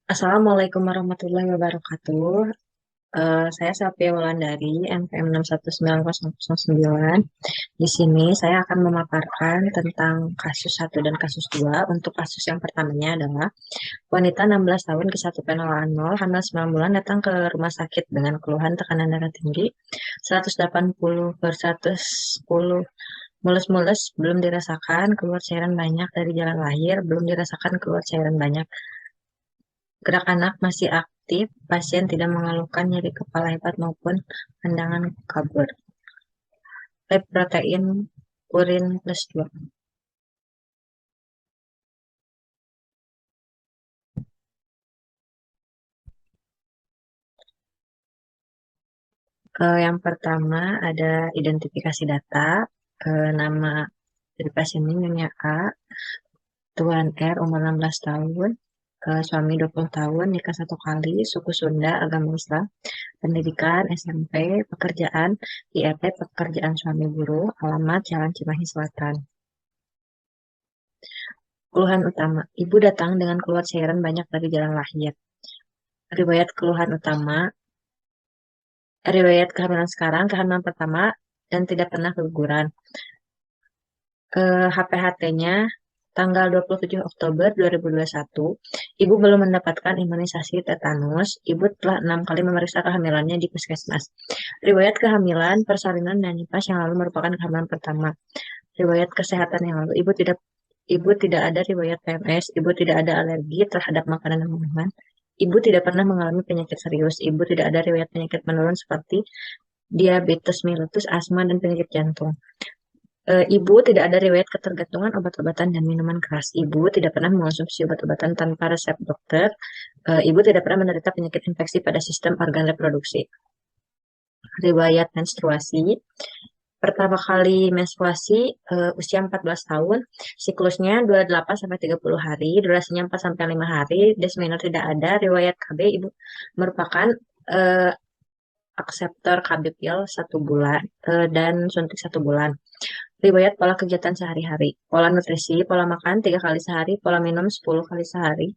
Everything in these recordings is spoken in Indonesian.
Assalamualaikum warahmatullahi wabarakatuh. Saya Sapia Wulandari, NPM 6190009. Di sini saya akan memaparkan tentang kasus satu dan kasus 2. Untuk kasus yang pertamanya adalah wanita 16 tahun kisatu penolaan 0, hamil 9 bulan datang ke rumah sakit dengan keluhan tekanan darah tinggi 180 per 110, mulus-mulus belum dirasakan, keluar cairan banyak dari jalan lahir, belum dirasakan keluar cairan banyak. Gerak anak masih aktif, pasien tidak mengeluhkan nyeri kepala hebat maupun pandangan kabur. Lab protein urin plus 2. Yang pertama ada identifikasi data. Nama dari pasien ini Nyonya A, Tuan R, umur 16 tahun, suami 20 tahun, nikah 1 kali, suku Sunda, agama Islam, pendidikan SMP, pekerjaan IRT, pekerjaan suami buruh, alamat Jalan Cimahi Selatan. Keluhan utama, ibu datang dengan keluar cairan banyak dari jalan lahir. Riwayat keluhan utama, riwayat kehamilan sekarang, kehamilan pertama, dan tidak pernah keguguran. HPHT-nya tanggal 27 Oktober 2021, ibu belum mendapatkan imunisasi tetanus. Ibu telah 6 kali memeriksa kehamilannya di puskesmas. Riwayat kehamilan, persalinan, dan nifas yang lalu merupakan kehamilan pertama. Riwayat kesehatan yang lalu, Ibu tidak ada riwayat PMS, ibu tidak ada alergi terhadap makanan dan minuman. Ibu tidak pernah mengalami penyakit serius. Ibu tidak ada riwayat penyakit menurun seperti diabetes mellitus, asma, dan penyakit jantung. Ibu tidak ada riwayat ketergantungan obat-obatan dan minuman keras. Ibu tidak pernah mengonsumsi obat-obatan tanpa resep dokter. Ibu tidak pernah menderita penyakit infeksi pada sistem organ reproduksi. Riwayat menstruasi. Pertama kali menstruasi usia 14 tahun, siklusnya 28 sampai 30 hari, durasinya 4 sampai 5 hari, desminor tidak ada, riwayat KB ibu merupakan eh, akseptor KB pil 1 bulan dan suntik 1 bulan. Riwayat pola kegiatan sehari-hari, pola nutrisi, pola makan 3 kali sehari, pola minum 10 kali sehari,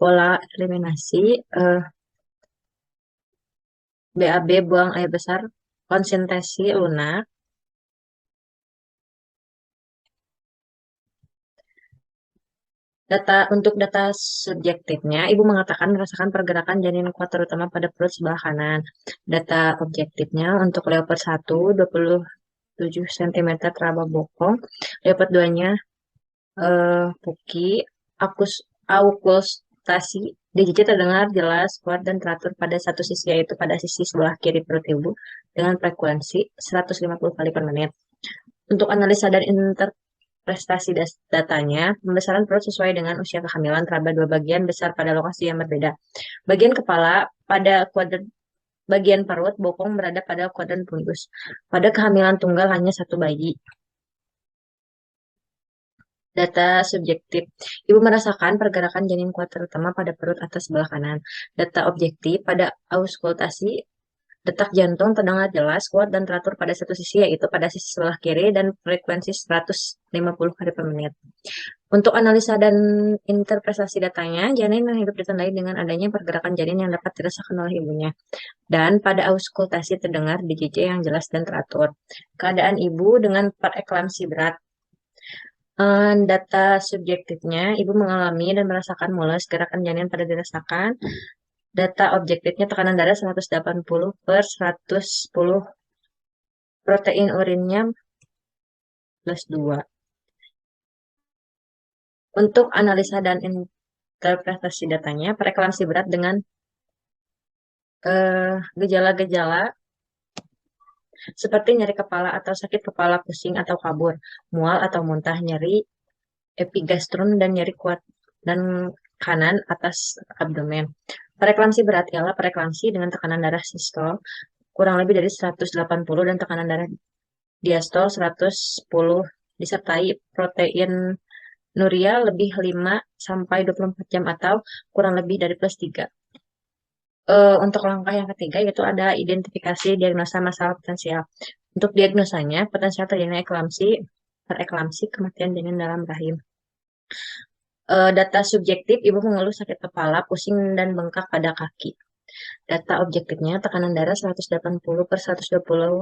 pola eliminasi, BAB buang air besar, konsentrasi lunak. Untuk data subjektifnya, ibu mengatakan merasakan pergerakan janin kuat terutama pada perut sebelah kanan. Data objektifnya untuk leopard 1, 27 cm raba bokong, leopard 2-nya puki, aukustasi, DJJ terdengar jelas, kuat, dan teratur pada satu sisi, yaitu pada sisi sebelah kiri perut ibu, dengan frekuensi 150 kali per menit. Untuk analisa dan prestasi datanya, pembesaran perut sesuai dengan usia kehamilan teraba 2 bagian besar pada lokasi yang berbeda. Bagian kepala pada kuadran bagian perut, bokong berada pada kuadran fundus. Pada kehamilan tunggal hanya 1 bayi. Data subjektif, ibu merasakan pergerakan janin kuat terutama pada perut atas sebelah kanan. Data objektif, pada auskultasi detak jantung terdengar jelas, kuat, dan teratur pada satu sisi, yaitu pada sisi sebelah kiri, dan frekuensi 150 kali per menit. Untuk analisa dan interpretasi datanya, janin yang hidup ditandai dengan adanya pergerakan janin yang dapat dirasakan oleh ibunya. Dan pada auskultasi terdengar DJJ yang jelas dan teratur. Keadaan ibu dengan preeklamsi berat. Data subjektifnya, ibu mengalami dan merasakan mulus gerakan janin pada dirasakan. Data objektifnya tekanan darah 180 per 110, protein urinnya plus 2. Untuk analisa dan interpretasi datanya, preeklamsi berat dengan gejala-gejala seperti nyeri kepala atau sakit kepala, pusing atau kabur, mual atau muntah, nyeri epigastrum, dan nyeri kuat dan kanan atas abdomen. Preeklamsi berat ialah preeklamsi dengan tekanan darah sistol kurang lebih dari 180 dan tekanan darah diastol 110 disertai protein nuria lebih 5 sampai 24 jam atau kurang lebih dari plus 3. Untuk langkah yang ketiga yaitu ada identifikasi diagnosa masalah potensial. Untuk diagnosanya, potensial terjadinya preeklamsi, kematian janin dalam rahim. Data subjektif, ibu mengeluh sakit kepala, pusing, dan bengkak pada kaki. Data objektifnya, tekanan darah 180 per 120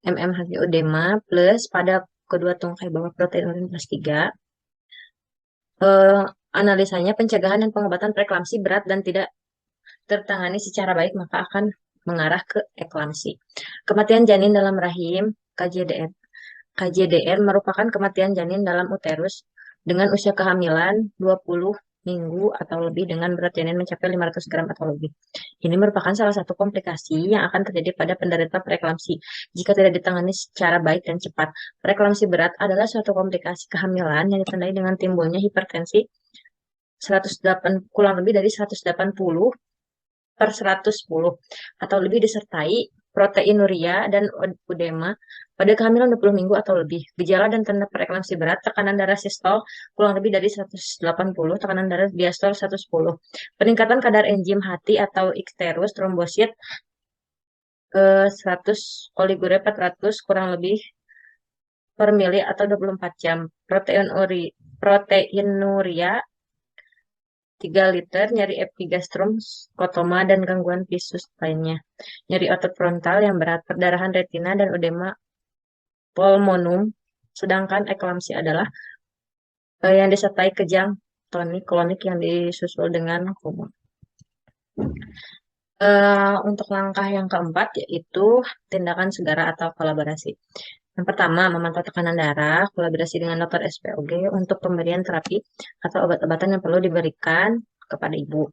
mmHg edema plus pada kedua tungkai bawah protein urin plus 3. Analisanya, pencegahan dan pengobatan preeklamsi berat dan tidak tertangani secara baik maka akan mengarah ke eklamsi. Kematian janin dalam rahim, KJDR. KJDR merupakan kematian janin dalam uterus dengan usia kehamilan 20 minggu atau lebih dengan berat janin mencapai 500 gram atau lebih. Ini merupakan salah satu komplikasi yang akan terjadi pada penderita preeklamsi jika tidak ditangani secara baik dan cepat. Preeklamsi berat adalah suatu komplikasi kehamilan yang ditandai dengan timbulnya hipertensi 108, kurang lebih dari 180 per 110 atau lebih disertai proteinuria dan edema pada kehamilan 20 minggu atau lebih. Gejala dan tanda preeklamsi berat, tekanan darah sistol kurang lebih dari 180, tekanan darah diastol 110. Peningkatan kadar enzim hati atau icterus trombosit ke 100, oligure 400 kurang lebih per mili atau 24 jam. Proteinuria 3 liter, nyeri epigastrum, skotoma, dan gangguan visus lainnya. Nyeri otot frontal yang berat, perdarahan retina, dan edema pulmonum. Sedangkan eklamsi adalah yang disertai kejang tonik klonik yang disusul dengan koma. Untuk langkah yang keempat yaitu tindakan segera atau kolaborasi. Yang pertama, memantau tekanan darah, kolaborasi dengan dokter SPOG untuk pemberian terapi atau obat-obatan yang perlu diberikan kepada ibu.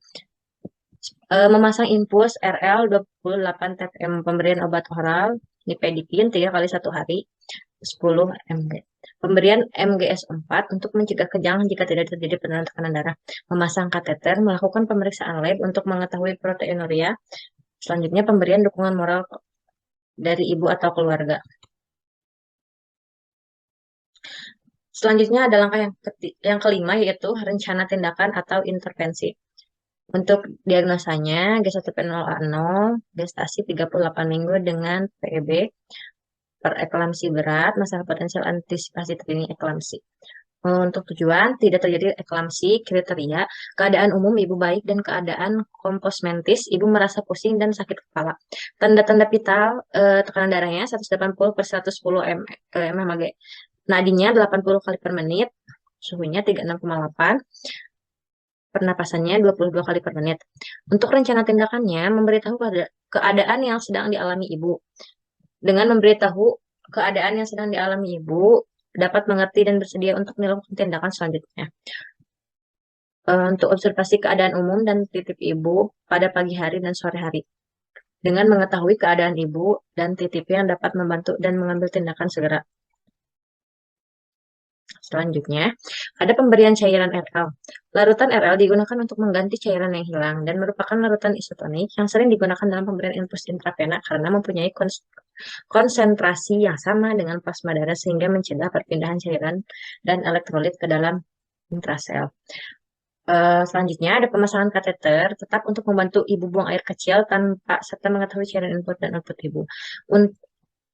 Memasang impuls RL 28 TPM, pemberian obat oral nifedipin 3 kali 1 hari 10 mg. Pemberian MGS 4 untuk mencegah kejang jika tidak terjadi penurunan tekanan darah. Memasang kateter, melakukan pemeriksaan lab untuk mengetahui proteinuria. Selanjutnya, pemberian dukungan moral dari ibu atau keluarga. Selanjutnya ada langkah yang kelima yaitu rencana tindakan atau intervensi. Untuk diagnosanya, G1P0A0, gestasi 38 minggu dengan PEB, preeklamsi berat, masalah potensial antisipasi terkini eklamsi. Untuk tujuan, tidak terjadi eklamsi, kriteria, keadaan umum ibu baik dan keadaan komposmentis, ibu merasa pusing dan sakit kepala. Tanda-tanda vital, tekanan darahnya 180 per 110 mmHg. Nadinya 80 kali per menit, suhunya 36,8, pernapasannya 22 kali per menit. Untuk rencana tindakannya, memberitahu keadaan yang sedang dialami ibu. Dengan memberitahu keadaan yang sedang dialami ibu, dapat mengerti dan bersedia untuk melakukan tindakan selanjutnya. Untuk observasi keadaan umum dan titip ibu pada pagi hari dan sore hari. Dengan mengetahui keadaan ibu dan titip yang dapat membantu dan mengambil tindakan segera. Selanjutnya, ada pemberian cairan RL. Larutan RL digunakan untuk mengganti cairan yang hilang dan merupakan larutan isotonik yang sering digunakan dalam pemberian infus intravena karena mempunyai konsentrasi yang sama dengan plasma darah sehingga mencegah perpindahan cairan dan elektrolit ke dalam intrasel. Selanjutnya ada pemasangan kateter tetap untuk membantu ibu buang air kecil tanpa serta mengetahui cairan input dan output ibu.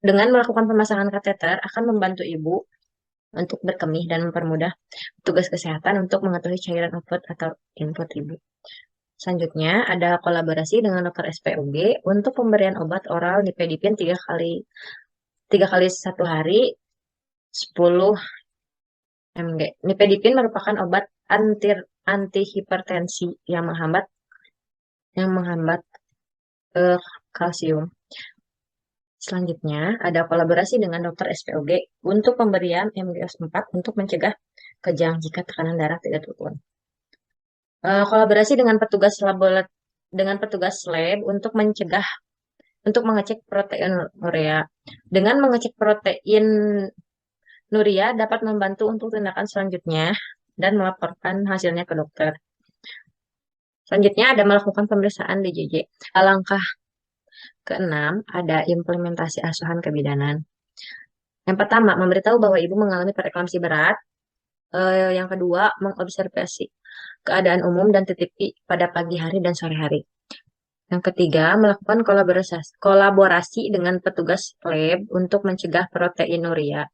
Dengan melakukan pemasangan kateter akan membantu ibu untuk berkemih dan mempermudah tugas kesehatan untuk mengetahui cairan output atau input ibu. Selanjutnya ada kolaborasi dengan dokter SPOG untuk pemberian obat oral nifedipin 3 kali 1 hari 10 mg. Nifedipin merupakan obat antihipertensi yang menghambat kalsium. Selanjutnya, ada kolaborasi dengan dokter SPOG untuk pemberian MGS 4 untuk mencegah kejang jika tekanan darah tidak turun. Kolaborasi dengan petugas lab untuk mengecek proteinuria. Dengan mengecek proteinuria dapat membantu untuk tindakan selanjutnya dan melaporkan hasilnya ke dokter. Selanjutnya ada melakukan pemeriksaan DJJ. Langkah keenam, ada implementasi asuhan kebidanan. Yang pertama, memberitahu bahwa ibu mengalami preeklamsi berat. Yang kedua, mengobservasi keadaan umum dan titipi pada pagi hari dan sore hari. Yang ketiga, melakukan kolaborasi dengan petugas lab untuk mencegah proteinuria.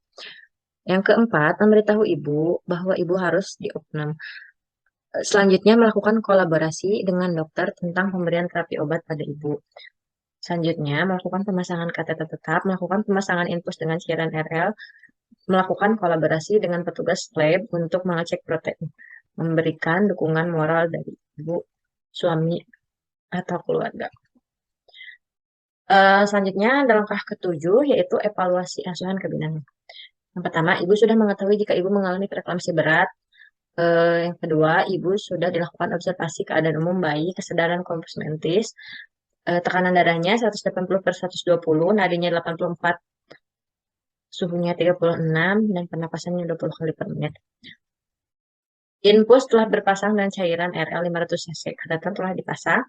Yang keempat, memberitahu ibu bahwa ibu harus diopnam. Selanjutnya, melakukan kolaborasi dengan dokter tentang pemberian terapi obat pada ibu. Selanjutnya, melakukan pemasangan kateter tetap, melakukan pemasangan infus dengan cairan RL, melakukan kolaborasi dengan petugas lab untuk mengecek protein, memberikan dukungan moral dari ibu, suami, atau keluarga. Selanjutnya, ada langkah ketujuh, yaitu evaluasi asuhan kebidanan. Yang pertama, ibu sudah mengetahui jika ibu mengalami preeklamsi berat. Yang kedua, ibu sudah dilakukan observasi keadaan umum bayi, kesedaran korpus mentis, tekanan darahnya 180/120, nadinya 84, suhunya 36, dan pernapasannya 20 kali per menit. Infus telah berpasang dan cairan RL 500 cc. Kateter telah dipasang.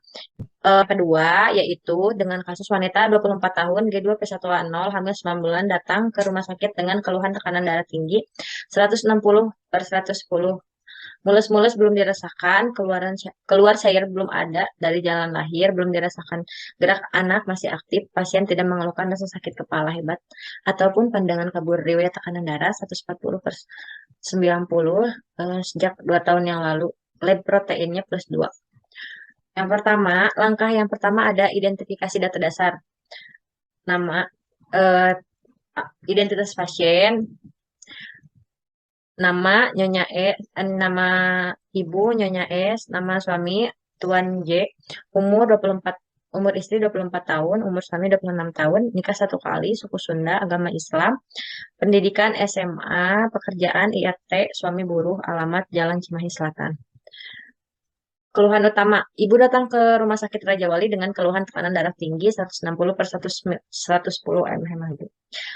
Kedua, yaitu dengan kasus wanita 24 tahun, G2P1A0, hamil 9 bulan, datang ke rumah sakit dengan keluhan tekanan darah tinggi 160/110. Mulus-mulus belum dirasakan, keluar cair belum ada dari jalan lahir, belum dirasakan gerak anak masih aktif, pasien tidak mengeluhkan rasa sakit kepala hebat ataupun pandangan kabur. Riwayat tekanan darah 140/90 sejak 2 tahun yang lalu. Lab proteinnya +2. Langkah yang pertama ada identifikasi data dasar. Nama, eh, identitas pasien, nama ibu Nyonya S, nama suami Tuan J, umur 24, umur istri 24 tahun, umur suami 26 tahun, nikah 1 kali, suku Sunda, agama Islam, pendidikan SMA, pekerjaan IRT, suami buruh, alamat Jalan Cimahi Selatan. Keluhan utama, ibu datang ke Rumah Sakit Raja Wali dengan keluhan tekanan darah tinggi 160/110 mmHg.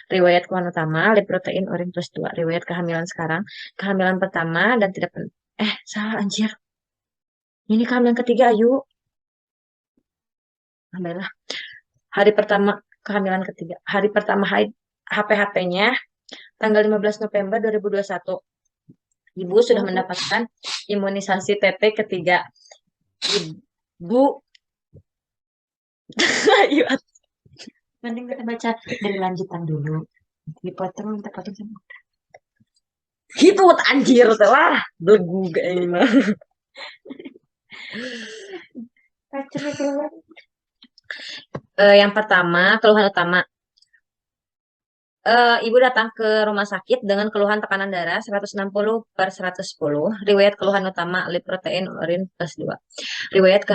Riwayat keluhan utama, lab protein urin +2. Riwayat kehamilan sekarang, kehamilan pertama dan tidak salah anjir. Ini kehamilan ketiga, ayu. Alhamdulillah. Hari pertama kehamilan ketiga. Hari pertama haid, HPHP-nya tanggal 15 November 2021. Ibu sudah mendapatkan imunisasi TT ketiga. Ibu, ayo, mending kita baca dari lanjutan dulu. Dipotong, kita potong sama. Gitu, anjir, lah. Belegu kayaknya mah. Yang pertama, keluhan utama. Ibu datang ke rumah sakit dengan keluhan tekanan darah 160/110. Riwayat keluhan utama, lab protein urin +2. Riwayat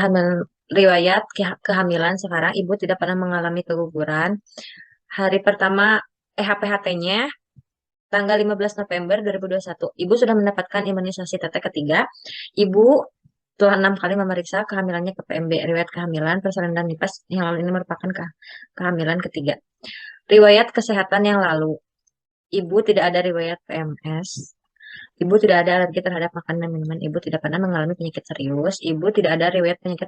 kehamilan sekarang, ibu tidak pernah mengalami keguguran. Hari pertama HPHT-nya tanggal 15 November 2021. Ibu sudah mendapatkan imunisasi TT ketiga. Ibu telah 6 kali memeriksa kehamilannya ke PMB. Riwayat kehamilan, persalinan dan nifas yang lalu ini merupakan kehamilan ketiga. Riwayat kesehatan yang lalu. Ibu tidak ada riwayat PMS. Ibu tidak ada alergi terhadap makanan dan minuman. Ibu tidak pernah mengalami penyakit serius. Ibu tidak ada riwayat penyakit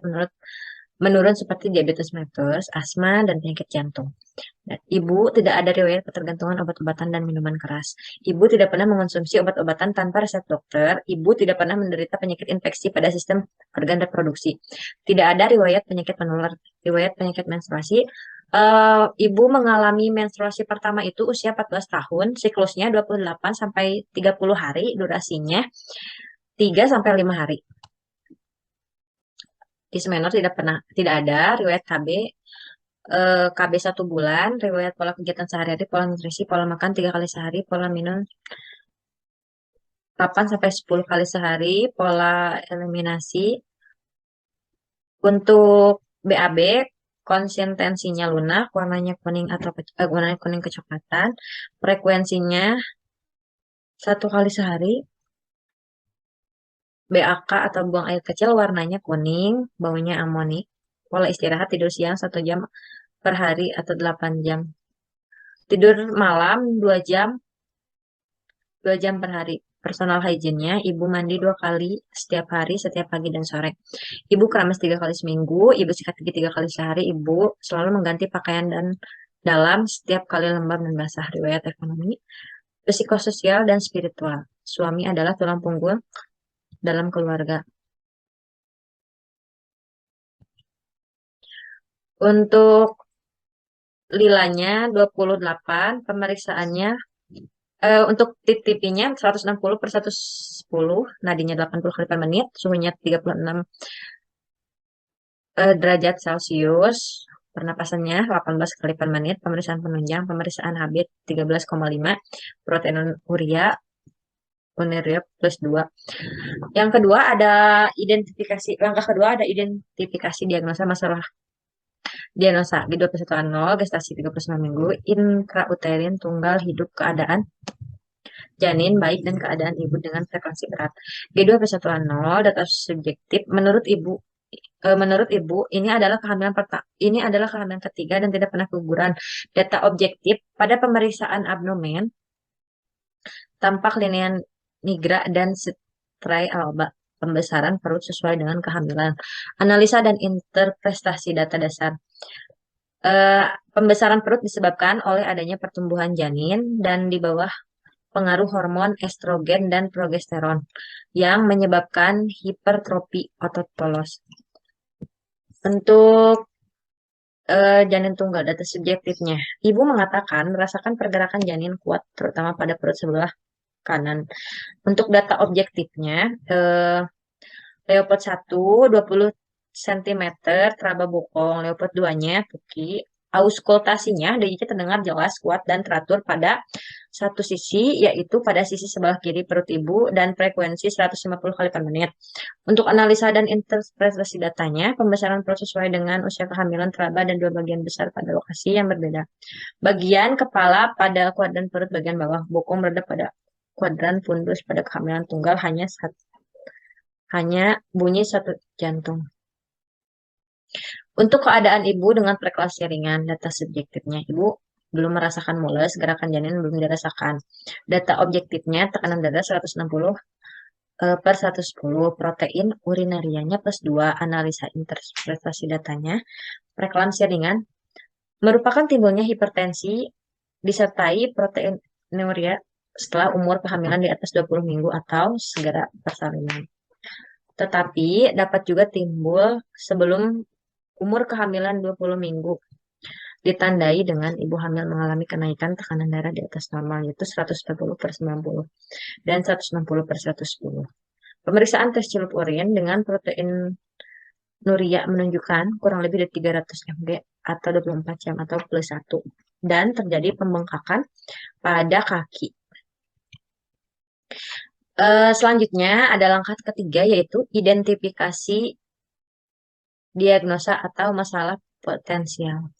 menurun seperti diabetes mellitus, asma, dan penyakit jantung. Dan ibu tidak ada riwayat ketergantungan obat-obatan dan minuman keras. Ibu tidak pernah mengonsumsi obat-obatan tanpa resep dokter. Ibu tidak pernah menderita penyakit infeksi pada sistem organ reproduksi. Tidak ada riwayat penyakit menular, riwayat penyakit menstruasi. Ibu mengalami menstruasi pertama itu usia 14 tahun, siklusnya 28 sampai 30 hari, durasinya 3 sampai 5 hari. Dismenor tidak ada riwayat KB 1 bulan, riwayat pola kegiatan sehari-hari, pola nutrisi, pola makan 3 kali sehari, pola minum 8 sampai 10 kali sehari, pola eliminasi. Untuk BAB, konsistensinya lunak, warnanya kuning atau warnanya kuning kecoklatan, frekuensinya 1 kali sehari. BAK atau buang air kecil, warnanya kuning, baunya amonik. Pola istirahat, tidur siang 1 jam per hari atau 8 jam. Tidur malam 2 jam, 2 jam per hari. Personal hygiene-nya, ibu mandi 2 kali setiap hari, setiap pagi dan sore. Ibu keramas 3 kali seminggu, ibu sikat gigi 3 kali sehari, ibu selalu mengganti pakaian dan dalam setiap kali lembab dan basah. Riwayat ekonomi, psikososial, dan spiritual. Suami adalah tulang punggung dalam keluarga. Untuk lilanya 28, pemeriksaannya Untuk TTP-nya 160 per 110, nadinya 80 kali per menit, suhunya 36 derajat Celcius, pernapasannya 18 kali per menit, pemeriksaan penunjang, pemeriksaan Habit 13,5, proteinuria, urea plus 2. Yang kedua ada identifikasi, langkah kedua ada identifikasi diagnosa masalah diagnosa di 21 gestasi 39 minggu, intrauterin tunggal hidup keadaan janin baik dan keadaan ibu dengan frekuensi berat. G2P110 data subjektif menurut ibu ini adalah kehamilan ketiga dan tidak pernah keguguran. Data objektif pada pemeriksaan abdomen tampak linea nigra dan stray alba. Pembesaran perut sesuai dengan kehamilan. Analisa dan interpretasi data dasar. Eh, Pembesaran perut disebabkan oleh adanya pertumbuhan janin dan di bawah pengaruh hormon estrogen dan progesteron yang menyebabkan hipertrofi otot polos. Untuk janin tunggal, data subjektifnya. Ibu mengatakan merasakan pergerakan janin kuat, terutama pada perut sebelah kanan. Untuk data objektifnya, Leopard 1, 20 cm, teraba bokong. Leopard 2-nya, Puki. Auskultasinya, denyutnya terdengar jelas, kuat, dan teratur pada satu sisi, yaitu pada sisi sebelah kiri perut ibu, dan frekuensi 150 kali per menit. Untuk analisa dan interpretasi datanya, pembesaran perut sesuai dengan usia kehamilan teraba dan dua bagian besar pada lokasi yang berbeda. Bagian kepala pada kuadran perut bagian bawah, bokong berada pada kuadran fundus pada kehamilan tunggal hanya bunyi satu jantung. Untuk keadaan ibu dengan preeklampsi ringan, data subjektifnya, ibu belum merasakan mules, gerakan janin belum dirasakan. Data objektifnya, tekanan darah 160 per 110, protein urinarianya plus 2, analisa interpretasi datanya, preeklampsi ringan, merupakan timbulnya hipertensi disertai proteinuria setelah umur kehamilan di atas 20 minggu atau segera persalinan. Tetapi dapat juga timbul sebelum umur kehamilan 20 minggu, ditandai dengan ibu hamil mengalami kenaikan tekanan darah di atas normal, yaitu 140 per 90 dan 160 per 110. Pemeriksaan tes celup urin dengan protein nuria menunjukkan kurang lebih dari 300 mg atau 24 jam atau plus 1. Dan terjadi pembengkakan pada kaki. Selanjutnya ada langkah ketiga yaitu identifikasi diagnosa atau masalah potensial.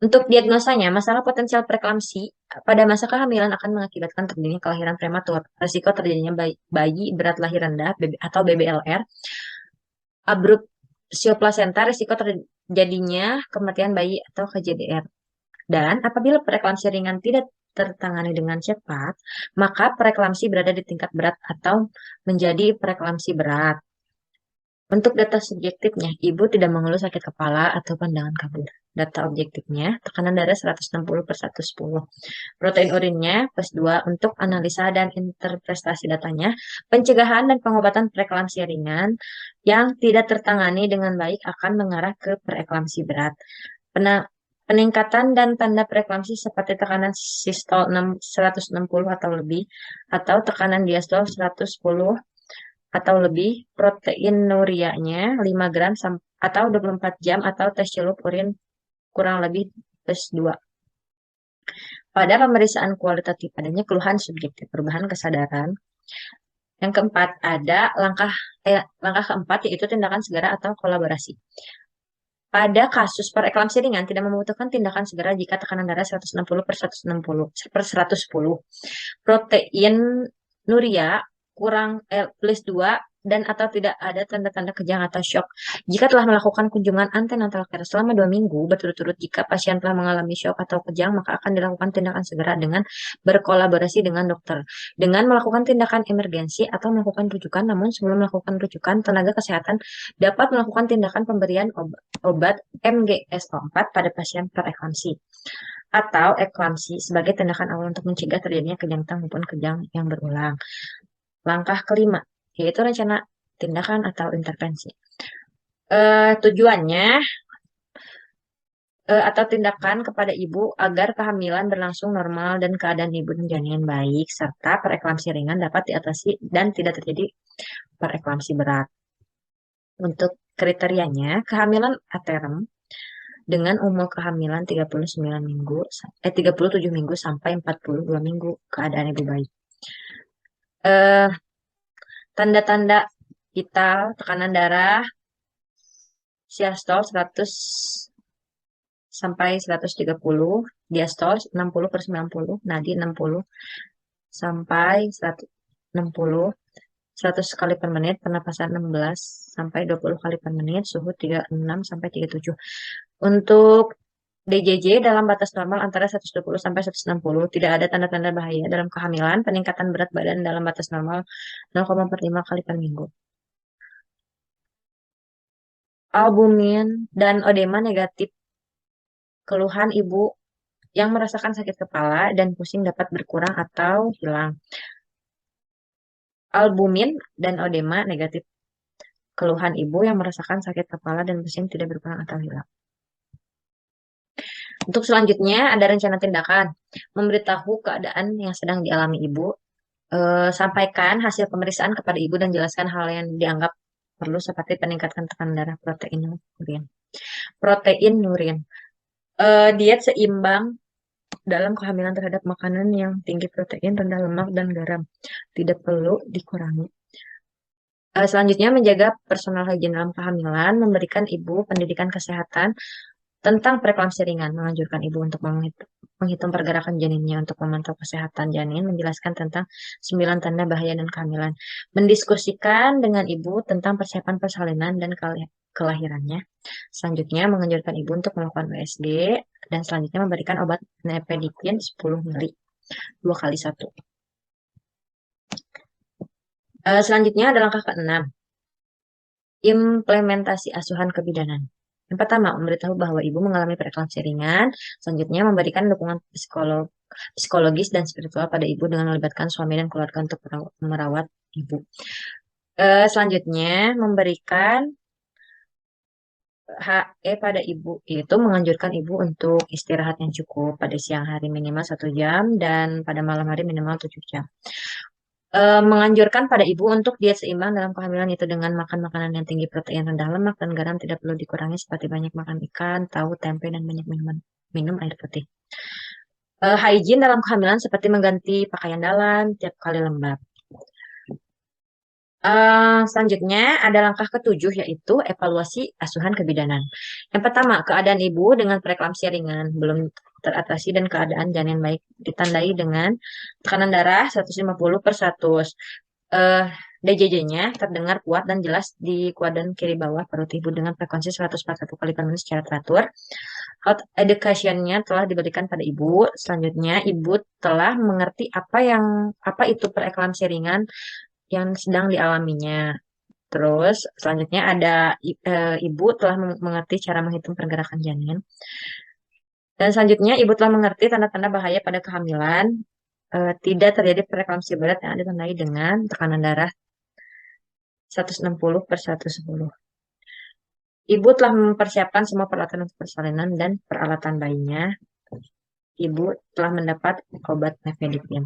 Untuk diagnosanya, masalah potensial preeklamsi pada masa kehamilan akan mengakibatkan terjadinya kelahiran prematur, risiko terjadinya bayi berat lahir rendah atau BBLR, abrupsio plasenta, risiko terjadinya kematian bayi atau KJDR. Dan apabila preeklamsi ringan tidak tertangani dengan cepat, maka preeklamsi berada di tingkat berat atau menjadi preeklamsi berat. Untuk data subjektifnya, ibu tidak mengeluh sakit kepala atau pandangan kabur. Data objektifnya, tekanan darah 160 per 110. Protein urinnya plus 2. Untuk analisa dan interpretasi datanya, pencegahan dan pengobatan preeklamsi ringan yang tidak tertangani dengan baik akan mengarah ke preeklamsi berat. Peningkatan dan tanda preeklamsi seperti tekanan sistol 160 atau lebih, atau tekanan diastol 110 atau lebih, proteinurianya 5 gram atau 24 jam, atau tes celup urin kurang lebih plus 2. Pada pemeriksaan kualitatif adanya keluhan subjektif, perubahan kesadaran. Yang keempat ada langkah keempat yaitu tindakan segera atau kolaborasi. Pada kasus preeklamsi ringan tidak membutuhkan tindakan segera jika tekanan darah 160 per 110. Protein nuria kurang plus 2 dan atau tidak ada tanda-tanda kejang atau shock. Jika telah melakukan kunjungan antenatal care selama 2 minggu berturut-turut, jika pasien telah mengalami shock atau kejang, maka akan dilakukan tindakan segera dengan berkolaborasi dengan dokter. Dengan melakukan tindakan emergensi atau melakukan rujukan, namun sebelum melakukan rujukan, tenaga kesehatan dapat melakukan tindakan pemberian obat MGSO4 pada pasien preeklamsi atau eklamsi sebagai tindakan awal untuk mencegah terjadinya kejang maupun kejang yang berulang. Langkah kelima, yaitu rencana tindakan atau intervensi. Tujuannya atau tindakan kepada ibu agar kehamilan berlangsung normal dan keadaan ibu dan janin baik, serta preeklamsi ringan dapat diatasi dan tidak terjadi preeklamsi berat. Untuk kriterianya, kehamilan aterm dengan umur kehamilan 39 minggu, 37 minggu sampai 42 minggu, keadaan ibu baik. Eh, Tanda-tanda vital, tekanan darah, siastol 100 sampai 130, diastol 60 per 90, nadi 60 sampai 160, 100 kali per menit, pernapasan 16 sampai 20 kali per menit, suhu 36 sampai 37. Untuk DJJ dalam batas normal antara 120 sampai 160, tidak ada tanda-tanda bahaya dalam kehamilan, peningkatan berat badan dalam batas normal 0,45 kali per minggu. Albumin dan odema negatif. Keluhan ibu yang merasakan sakit kepala dan pusing dapat berkurang atau hilang. Albumin dan odema negatif. Keluhan ibu yang merasakan sakit kepala dan pusing tidak berkurang atau hilang. Untuk selanjutnya ada rencana tindakan. Memberitahu keadaan yang sedang dialami ibu. Sampaikan hasil pemeriksaan kepada ibu dan jelaskan hal yang dianggap perlu seperti peningkatan tekanan darah, protein urin. Protein urin. Diet seimbang dalam kehamilan terhadap makanan yang tinggi protein, rendah lemak, dan garam. Tidak perlu dikurangi. Selanjutnya, menjaga personal hygiene dalam kehamilan, memberikan ibu pendidikan kesehatan tentang preeklamsi ringan, menganjurkan ibu untuk menghitung pergerakan janinnya untuk memantau kesehatan janin, menjelaskan tentang 9 tanda bahaya dan kehamilan, mendiskusikan dengan ibu tentang persiapan persalinan dan kelahirannya. Selanjutnya, menganjurkan ibu untuk melakukan USG, dan selanjutnya memberikan obat nifedipin 10 mili, 2 kali 1. Selanjutnya ada langkah ke-6. Implementasi asuhan kebidanan. Yang pertama, memberitahu bahwa ibu mengalami preeklamsi ringan. Selanjutnya, memberikan dukungan psikologis dan spiritual pada ibu dengan melibatkan suami dan keluarga untuk merawat ibu. Selanjutnya, memberikan HE pada ibu, yaitu menganjurkan ibu untuk istirahat yang cukup pada siang hari minimal 1 jam dan pada malam hari minimal 7 jam. Menganjurkan pada ibu untuk diet seimbang dalam kehamilan, itu dengan makan makanan yang tinggi protein, rendah lemak, dan garam tidak perlu dikurangi seperti banyak makan ikan, tahu, tempe, dan banyak minum air putih. Hygiene dalam kehamilan seperti mengganti pakaian dalam tiap kali lembab. Selanjutnya ada langkah ke-7 yaitu evaluasi asuhan kebidanan. Yang pertama, keadaan ibu dengan preeklamsi ringan belum teratasi dan keadaan janin baik ditandai dengan tekanan darah 150 per 100. DJJ-nya terdengar kuat dan jelas di kuadran kiri bawah perut ibu dengan frekuensi 141 kali per menit secara teratur. Health education-nya telah diberikan pada ibu. Selanjutnya, ibu telah mengerti apa itu preeklamsi ringan yang sedang dialaminya. Terus selanjutnya ada ibu telah mengerti cara menghitung pergerakan janin. Dan selanjutnya ibu telah mengerti tanda-tanda bahaya pada kehamilan. Tidak terjadi preeklamsi berat yang ditandai dengan tekanan darah 160 per 110. Ibu telah mempersiapkan semua peralatan untuk persalinan dan peralatan bayinya. Ibu telah mendapat obat nifedipin.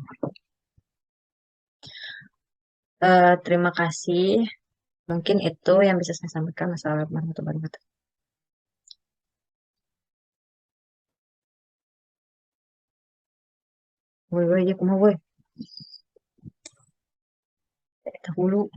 Terima kasih. Mungkin itu yang bisa saya sampaikan. Wassalamualaikum warahmatullahi wabarakatuh. Woi, woi, ya kumaha woi. Dahulu.